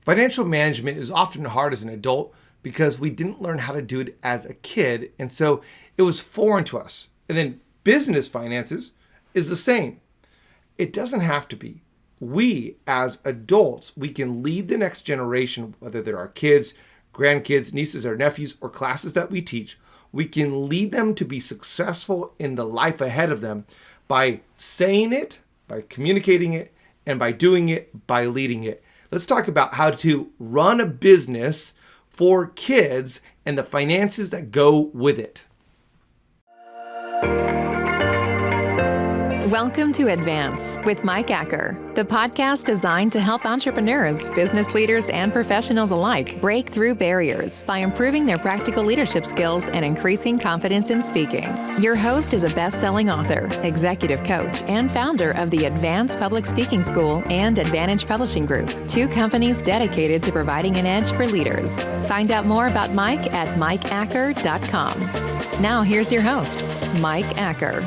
Financial management is often hard as an adult because we didn't learn how to do it as a kid, and so it was foreign to us. And then business finances is the same. It doesn't have to be. We, as adults, we can lead the next generation, whether they're our kids, grandkids, nieces or nephews, or classes that we teach. We can lead them to be successful in the life ahead of them by saying it, by communicating it, and by doing it, by leading it. Let's talk about how to run a business for kids and the finances that go with it. Welcome to Advance with Mike Acker, the podcast designed to help entrepreneurs, business leaders, and professionals alike break through barriers by improving their practical leadership skills and increasing confidence in speaking. Your host is a best-selling author, executive coach, and founder of the Advance Public Speaking School and Advantage Publishing Group, two companies dedicated to providing an edge for leaders. Find out more about Mike at mikeacker.com. Now here's your host, Mike Acker.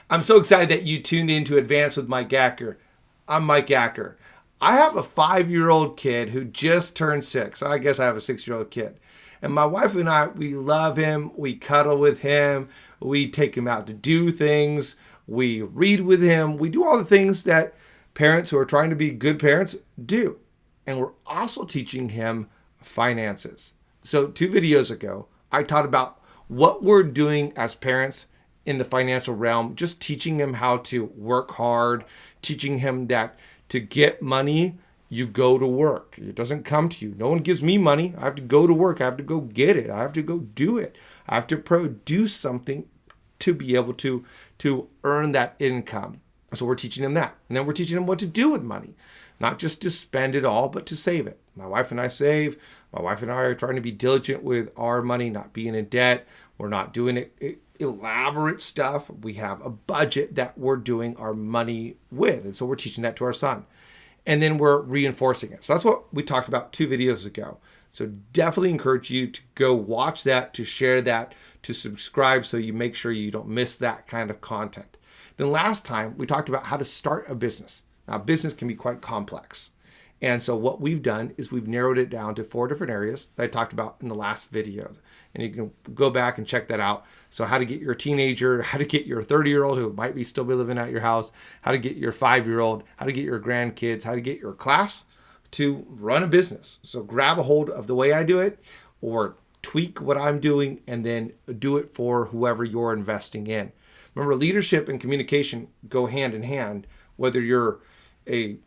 I'm so excited that you tuned in to Advance with Mike Acker. I'm Mike Acker. I have a 5-year-old kid who just turned 6. I guess I have a 6-year-old kid. And my wife and I, we love him. We cuddle with him. We take him out to do things. We read with him. We do all the things that parents who are trying to be good parents do. And we're also teaching him finances. So 2 videos ago, I taught about what we're doing as parents in the financial realm, just teaching him how to work hard, teaching him that to get money, you go to work. It doesn't come to you. No one gives me money. I have to go to work. I have to go get it. I have to go do it. I have to produce something to be able to earn that income. So we're teaching him that. And then we're teaching him what to do with money, not just to spend it all, but to save it. My wife and I save. My wife and I are trying to be diligent with our money, not being in debt. We're not doing it elaborate stuff. We have a budget that we're doing our money with. And so we're teaching that to our son. And then we're reinforcing it. So that's what we talked about 2 videos ago. So definitely encourage you to go watch that, to share that, to subscribe so you make sure you don't miss that kind of content. Then last time we talked about how to start a business. Now business can be quite complex. And so what we've done is we've narrowed it down to 4 different areas that I talked about in the last video. And you can go back and check that out. So how to get your teenager, how to get your 30-year-old who might be still be living at your house, how to get your 5-year-old, how to get your grandkids, how to get your class to run a business. So grab a hold of the way I do it or tweak what I'm doing and then do it for whoever you're investing in. Remember, leadership and communication go hand in hand, whether you're a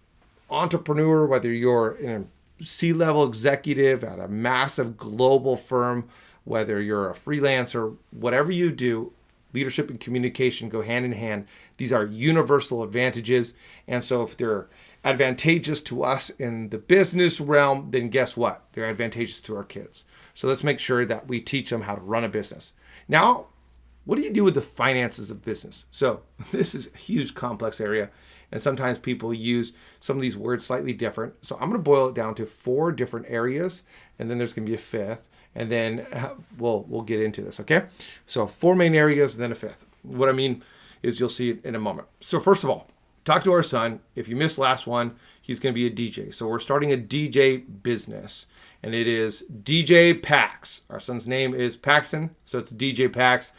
entrepreneur, whether you're a C-level executive at a massive global firm, whether you're a freelancer, whatever you do, leadership and communication go hand in hand. These are universal advantages. And so if they're advantageous to us in the business realm, then guess what? They're advantageous to our kids. So let's make sure that we teach them how to run a business. Now, what do you do with the finances of business? So this is a huge complex area. And sometimes people use some of these words slightly different. So I'm going to boil it down to 4 different areas. And then there's going to be a 5th. And then we'll get into this, okay? So 4 main areas, and then a 5th. What I mean is you'll see it in a moment. So first of all, talk to our son. If you missed last one, he's going to be a DJ. So we're starting a DJ business, and it is DJ Pax. Our son's name is Paxton, so it's DJ Pax.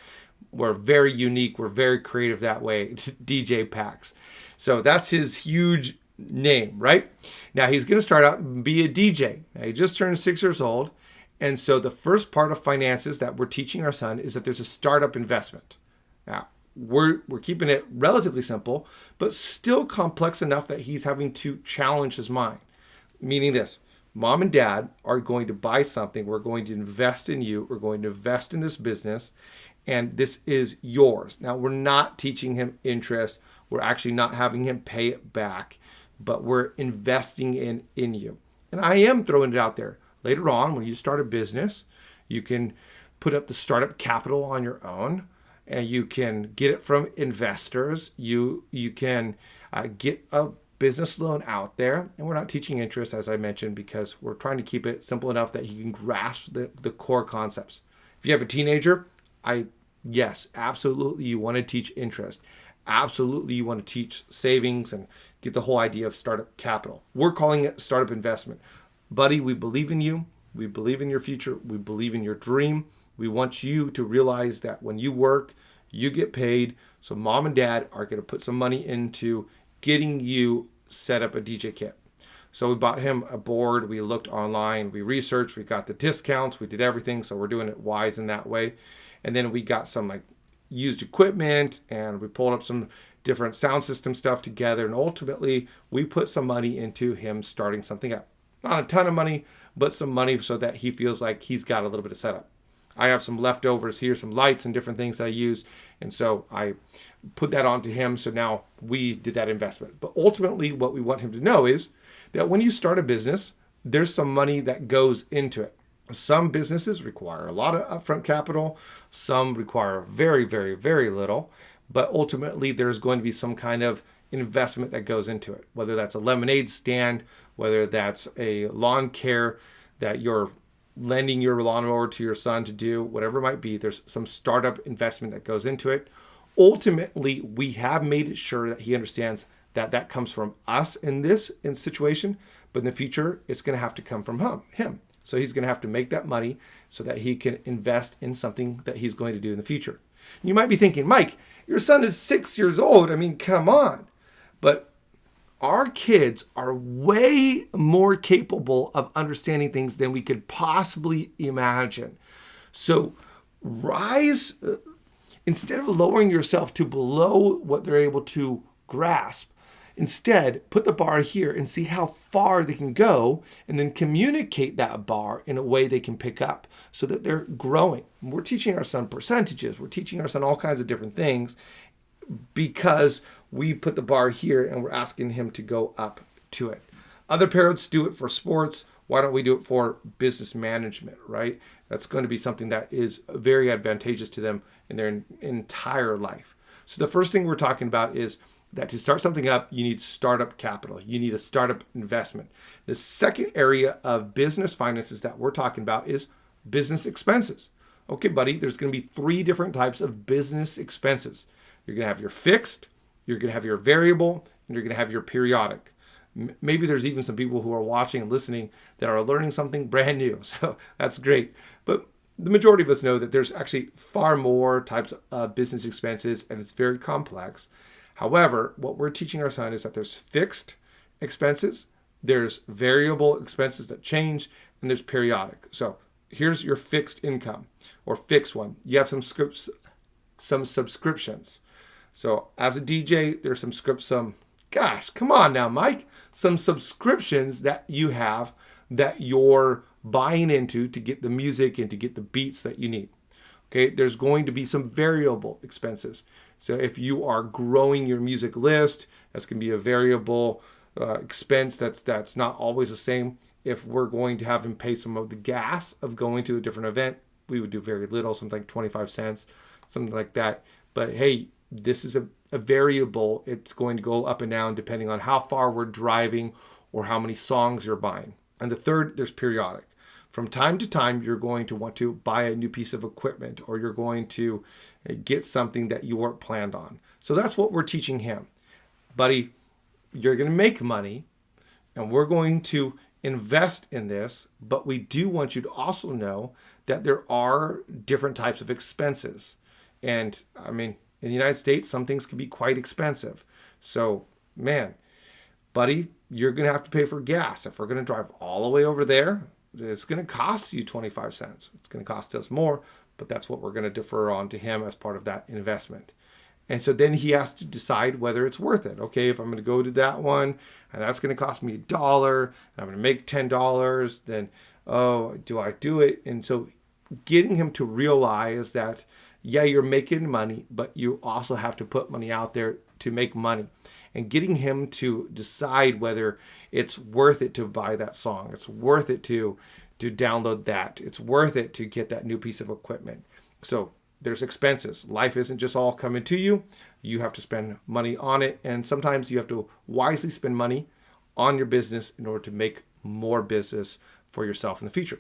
We're very unique. We're very creative that way. It's DJ Pax. So that's his huge name, right? Now he's going to start out and be a DJ. Now, he just turned 6 years old. And so the first part of finances that we're teaching our son is that there's a startup investment. Now, we're keeping it relatively simple, but still complex enough that he's having to challenge his mind. Meaning this, mom and dad are going to buy something. We're going to invest in you. We're going to invest in this business. And this is yours. Now, we're not teaching him interest. We're actually not having him pay it back, but we're investing in you. And I am throwing it out there. Later on, when you start a business, you can put up the startup capital on your own, and you can get it from investors. You can get a business loan out there, and we're not teaching interest, as I mentioned, because we're trying to keep it simple enough that he can grasp the core concepts. If you have a teenager, I Yes, absolutely. You want to teach interest. Absolutely. You want to teach savings and get the whole idea of startup capital. We're calling it startup investment. Buddy, we believe in you. We believe in your future. We believe in your dream. We want you to realize that when you work, you get paid. So mom and dad are going to put some money into getting you set up a DJ kit. So we bought him a board. We looked online. We researched. We got the discounts. We did everything. So we're doing it wise in that way. And then we got some like used equipment, and we pulled up some different sound system stuff together. And ultimately, we put some money into him starting something up. Not a ton of money, but some money so that he feels like he's got a little bit of setup. I have some leftovers here, some lights and different things that I use. And so I put that onto him. So now we did that investment. But ultimately, what we want him to know is that when you start a business, there's some money that goes into it. Some businesses require a lot of upfront capital. Some require very, very, very little. But ultimately, there's going to be some kind of investment that goes into it, whether that's a lemonade stand, whether that's a lawn care that you're lending your lawnmower to your son to do, whatever it might be. There's some startup investment that goes into it. Ultimately, we have made sure that he understands that that comes from us in this situation, but in the future, it's going to have to come from him. So he's going to have to make that money so that he can invest in something that he's going to do in the future. You might be thinking, Mike, your son is 6 years old. I mean, come on. But our kids are way more capable of understanding things than we could possibly imagine. So instead of lowering yourself to below what they're able to grasp, instead put the bar here and see how far they can go, and then communicate that bar in a way they can pick up so that they're growing. We're teaching our son percentages. We're teaching our son all kinds of different things because we put the bar here and we're asking him to go up to it. Other parents do it for sports. Why don't we do it for business management, right? That's going to be something that is very advantageous to them in their entire life. So the first thing we're talking about is that to start something up, you need startup capital. You need a startup investment. The second area of business finances that we're talking about is business expenses. Okay, buddy, there's going to be 3 different types of business expenses. You're going to have your fixed, you're going to have your variable, and you're going to have your periodic. Maybe there's even some people who are watching and listening that are learning something brand new. So that's great. But the majority of us know that there's actually far more types of business expenses, and it's very complex. However, what we're teaching our son is that there's fixed expenses, there's variable expenses that change, and there's periodic. So here's your fixed income or fixed one. You have some subscriptions. So as a DJ, there's come on now, Mike, some subscriptions that you have that you're buying into to get the music and to get the beats that you need. Okay, there's going to be some variable expenses. So if you are growing your music list, that's going to be a variable expense that's not always the same. If we're going to have him pay some of the gas of going to a different event, we would do very little, something like 25 cents, something like that. But hey, this is a variable. It's going to go up and down depending on how far we're driving or how many songs you're buying. And the third, there's periodic. From time to time, you're going to want to buy a new piece of equipment, or you're going to get something that you weren't planned on. So that's what we're teaching him. Buddy, you're going to make money, and we're going to invest in this, but we do want you to also know that there are different types of expenses. And I mean, in the United States, some things can be quite expensive. So, man, buddy, you're going to have to pay for gas. If we're going to drive all the way over there, it's going to cost you 25 cents. It's going to cost us more, but that's what we're going to defer on to him as part of that investment. And so then he has to decide whether it's worth it. Okay, if I'm going to go to that one and that's going to cost me $1 and I'm going to make $10, then, do I do it? And so getting him to realize that, yeah, you're making money, but you also have to put money out there to make money. And getting him to decide whether it's worth it to buy that song. It's worth it to download that. It's worth it to get that new piece of equipment. So there's expenses. Life isn't just all coming to you. You have to spend money on it. And sometimes you have to wisely spend money on your business in order to make more business for yourself in the future.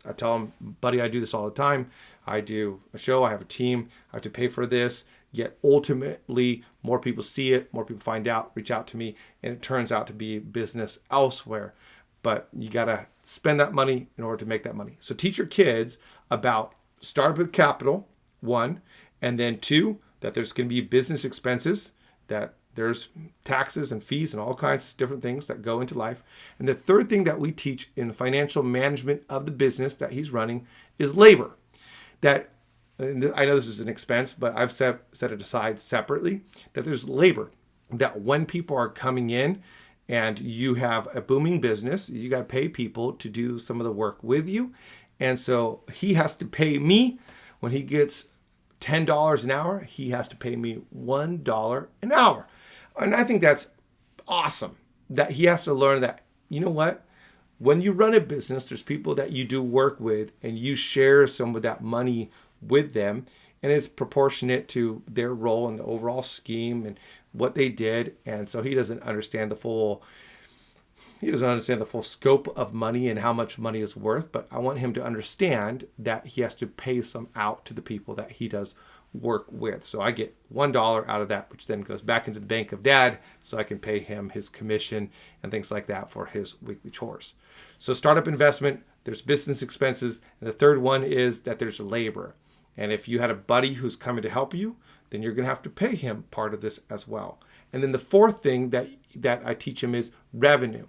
I tell him, buddy, I do this all the time. I do a show, I have a team, I have to pay for this. Yet ultimately, more people see it, more people find out, reach out to me, and it turns out to be business elsewhere. But you got to spend that money in order to make that money. So teach your kids about start with capital, 1, and then 2, that there's going to be business expenses, that there's taxes and fees and all kinds of different things that go into life. And the third thing that we teach in the financial management of the business that he's running is labor. That, and I know this is an expense, but I've set it aside separately, that there's labor. That when people are coming in and you have a booming business, you got to pay people to do some of the work with you. And so he has to pay me when he gets $10 an hour, he has to pay me $1 an hour. And I think that's awesome that he has to learn that, you know what? When you run a business, there's people that you do work with and you share some of that money with them, and it's proportionate to their role in the overall scheme and what they did. And so he doesn't understand the full scope of money and how much money is worth, but I want him to understand that he has to pay some out to the people that he does work with. So I get $1 out of that, which then goes back into the bank of dad so I can pay him his commission and things like that for his weekly chores. So startup investment, there's business expenses, and the third one is that there's labor. And if you had a buddy who's coming to help you, then you're going to have to pay him part of this as well. And then the fourth thing that I teach him is revenue.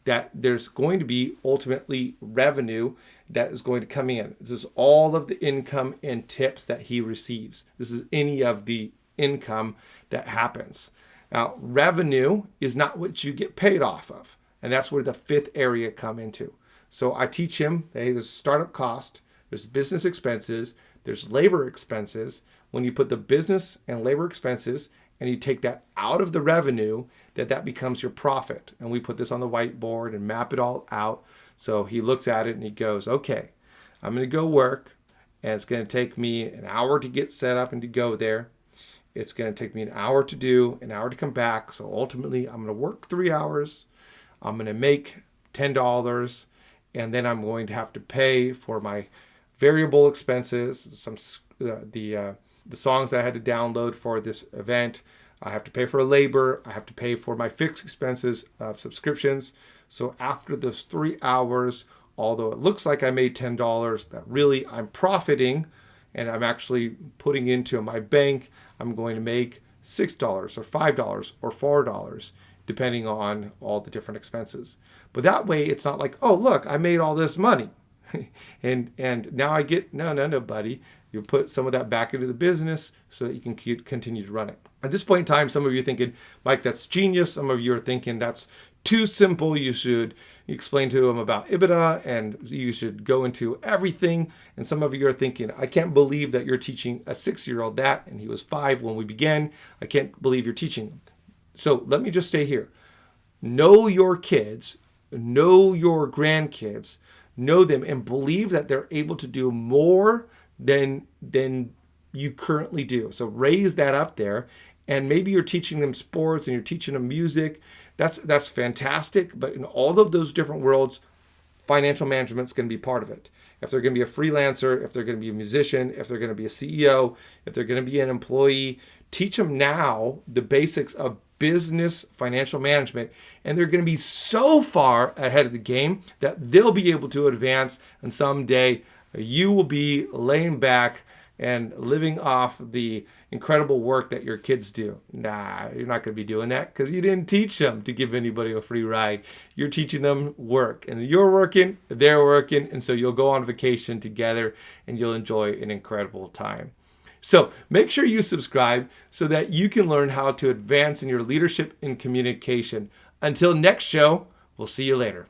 That there's going to be ultimately revenue that is going to come in. This is all of the income and tips that he receives. This is any of the income that happens. Now, revenue is not what you get paid off of. And that's where the fifth area come into. So I teach him that there's startup cost, there's business expenses, there's labor expenses. When you put the business and labor expenses and you take that out of the revenue, that becomes your profit. And we put this on the whiteboard and map it all out. So he looks at it and he goes, okay, I'm going to go work, and it's going to take me an hour to get set up and to go there. It's going to take me an hour to do, an hour to come back. So ultimately, I'm going to work 3 hours. I'm going to make $10, and then I'm going to have to pay for my variable expenses, the songs I had to download for this event. I have to pay for labor. I have to pay for my fixed expenses of subscriptions. So after those 3 hours, although it looks like I made $10, that really I'm profiting and I'm actually putting into my bank, I'm going to make $6 or $5 or $4, depending on all the different expenses. But that way, it's not like, oh, look, I made all this money. and now I get, no, buddy. You put some of that back into the business so that you can continue to run it. At this point in time, some of you are thinking, Mike, that's genius. Some of you are thinking that's too simple. You should explain to them about EBITDA and you should go into everything. And some of you are thinking, I can't believe that you're teaching a 6-year-old that, and he was 5 when we began. I can't believe you're teaching him. So let me just stay here. Know your kids, know your grandkids, know them, and believe that they're able to do more than you currently do. So raise that up there. And maybe you're teaching them sports and you're teaching them music. That's fantastic. But in all of those different worlds, financial management is going to be part of it. If they're going to be a freelancer, if they're going to be a musician, if they're going to be a CEO, if they're going to be an employee, teach them now the basics of business financial management, and they're going to be so far ahead of the game that they'll be able to advance, and someday you will be laying back and living off the incredible work that your kids do. Nah, you're not going to be doing that because you didn't teach them to give anybody a free ride. You're teaching them work, and you're working, they're working, and so you'll go on vacation together and you'll enjoy an incredible time. So make sure you subscribe so that you can learn how to advance in your leadership and communication. Until next show, we'll see you later.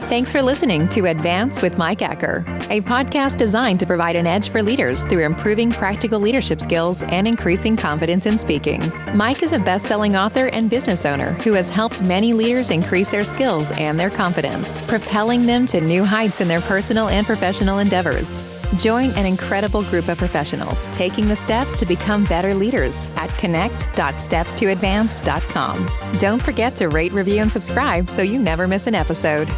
Thanks for listening to Advance with Mike Acker, a podcast designed to provide an edge for leaders through improving practical leadership skills and increasing confidence in speaking. Mike is a best-selling author and business owner who has helped many leaders increase their skills and their confidence, propelling them to new heights in their personal and professional endeavors. Join an incredible group of professionals taking the steps to become better leaders at connect.stepstoadvance.com. Don't forget to rate, review, and subscribe so you never miss an episode.